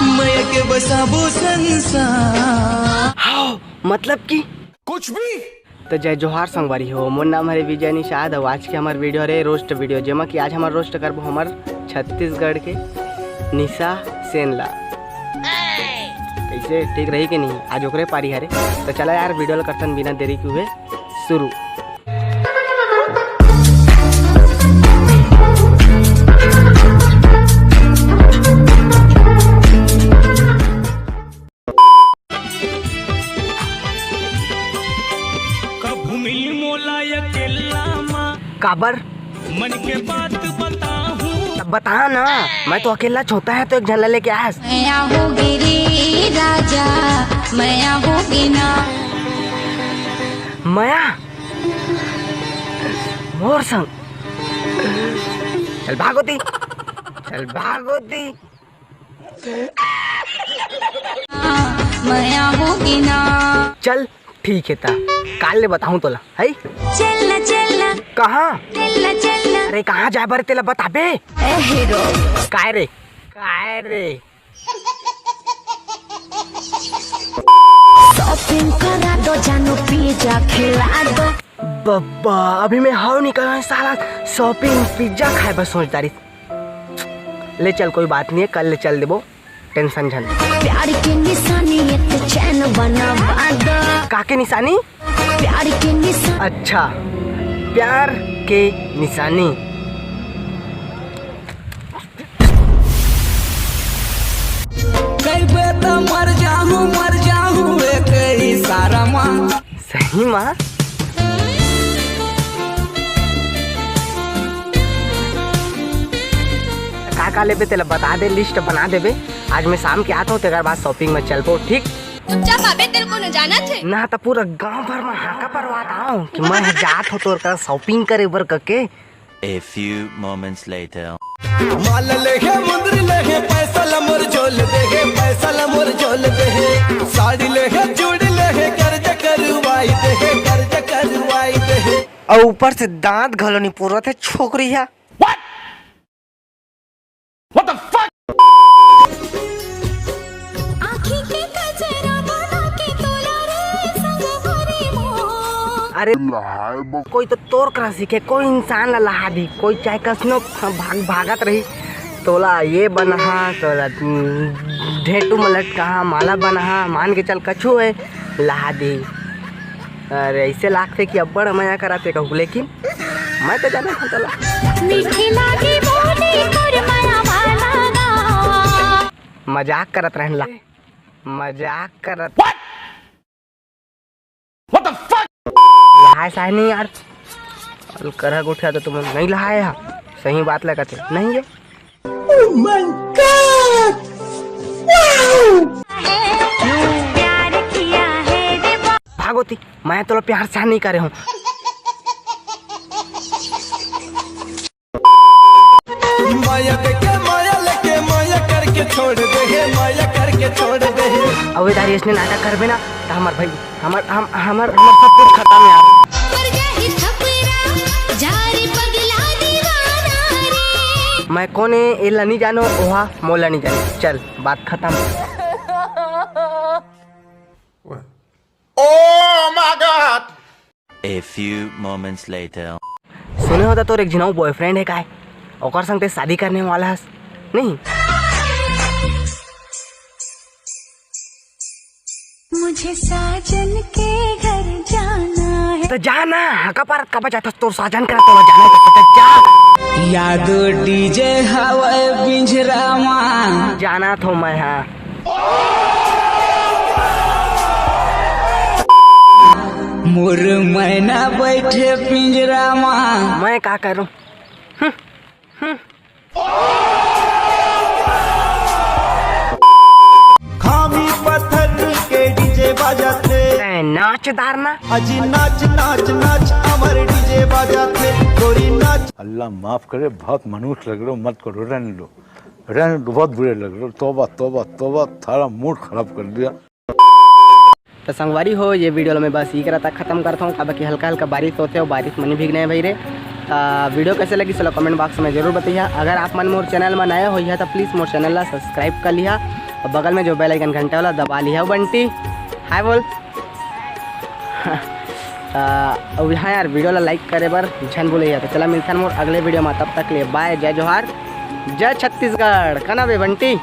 मैं के बसाबो संसार। हाँ मतलब कि कुछ भी। तो जय जोहार संगवारी हो, मोर नाम है विजय निषाद और आज के हमार वीडियो रे रोस्ट वीडियो, जेमा कि आज हमार रोस्ट करबो हमार छत्तीसगढ़ के निशा सेन ला। कैसे ठीक रही कि नहीं, आज ओकरे पारी हरे। तो चला यार वीडियो ला करतन बिना देरी के हुए शुरू। काबर मन के बात बताऊं, तब बता ना, मैं तो अकेला छोटा है तो एक झल्ला लेके आया। मैं होगी रे राजा, मैं होगी ना। माया मोर संग चल भागोती, चल भागोती। मैं होगी ना। चल ठीक है ता काल ले बताऊं तोला है। चलना चलना कहाँ? चलना चलना। अरे कहाँ जाए बारे तेला बताबे। ए हीरो काय रे काय रे। शॉपिंग करा दो, जानो पिज्जा खिला दो। बब्बा अभी मैं हाउ निकला साला, शॉपिंग पिज्जा खाए बस सोचता रही। ले चल कोई बात नहीं है, कल ले चल देबो, टेंशन झन। प्यार की निशानी ये तो चैन बनवा दो। काके निशानी? प्यार की निशानी। अच्छा प्यार के निशानी। कई बेटा मर जाऊं कई सारा माँ। सही माँ। का लेबे तेला बता दे, लिस्ट बना देबे। आज मैं शाम के आता हूँ, तेरे बाद शॉपिंग में चल पो, ठीक? चुपचाप आबे, तेरे को न जाना थे ना तो पूरा गांव भर में हाका परवाता हूँ कि मैं जात हो तोर का शॉपिंग करे बर करके। A few moments later. माल लेके मुंदरी लेके पैसा लमोर झोल देगे, पैसा लमोर झोल देगे। साड़ी लेके चूड़ी लेके कर्ज करवाई देगे, कर्ज करवाई देगे। और ऊपर से दांत घलो नहीं पूरा थे छोकरी है। What the fuck? अरे कोई तो तोर करा सीखे, कोई इंसान ला लहा दी, कोई चाहे कसनो भागत रही। तोला ये बना, तोला ढेटू मलट कहा माला बना, मान के चल कछु है लहा दी। अरे ऐसे लागते कि अब्बड़ मजा कराते कहूँ, लेकिन मैं तो जाना था तोला। मजाक करत रहन ला, मजाक करत। What the fuck? लहाए साहे नहीं यार, करह उठा तो तुम नहीं लहाए हा। सही बात लगाते नहीं है। Oh my God! प्यार किया है रे। भागोती, मैं तो प्यार से नहीं करे हूँ। माया देके माया लेके माया करके छोड़ दे, माया करके छोड़ दे। अब इधर इसने नाटक करबे ना तो हमार भाई हमार सब कुछ खत्म है यार। मैं कौन है एला नहीं जानो, ओहा मोला नहीं जानो। चल बात खत्म। Oh my God! A few moments later. सुने होता तोर एक जिनाऊ बॉयफ्रेंड है काय, ओकर संग ते शादी करने वाला है नहीं? मुझे साजन के घर जाना है। तो जाना हका पारत का बजा तोर साजन करा तो जाना है तो जा। यादो डीजे हवाए पिंजरा माँ। जाना तो मैं हाँ। मोर मैना बैठे पिंजरा माँ। मैं क्या करूं? खामी पत्थर के डीजे बजाते, नाचदार ना अजी नाच नाच नाच हमारे डीजे बजाते, गोरी नाच। अल्लाह माफ करे, बहुत मनुष्य लग रहे हो, मत करो, रहने दो, बहुत बुरे लग रहे हो। तौबा तौबा तौबा, थारा मूड खराब कर दिया। तो संगवारी हो, ये वीडियो में बस ये करता खत्म करता हूँ। अब कि हल्का हल्का बारिश होते हो, बारिश मनी भीगने हैं भाई रे। वीडियो कैसे लगी चलो कमेंट बॉक्स में जरूर बताइए। अगर आप मन मोर चैनल में नए हो तो प्लीज़ मोर चैनल ला सब्सक्राइब कर लिया और बगल में जो बेल आइकन घंटे वाला दबा लिया हो बंटी। हाय बोल। अब हाँ यार वीडियो ला लाइक करे बर झन भूलिए। तो चला मिलता मोर अगले वीडियो में, तब तक लिए बाय, जय जोहार, जय छत्तीसगढ़। कना बे बंटी।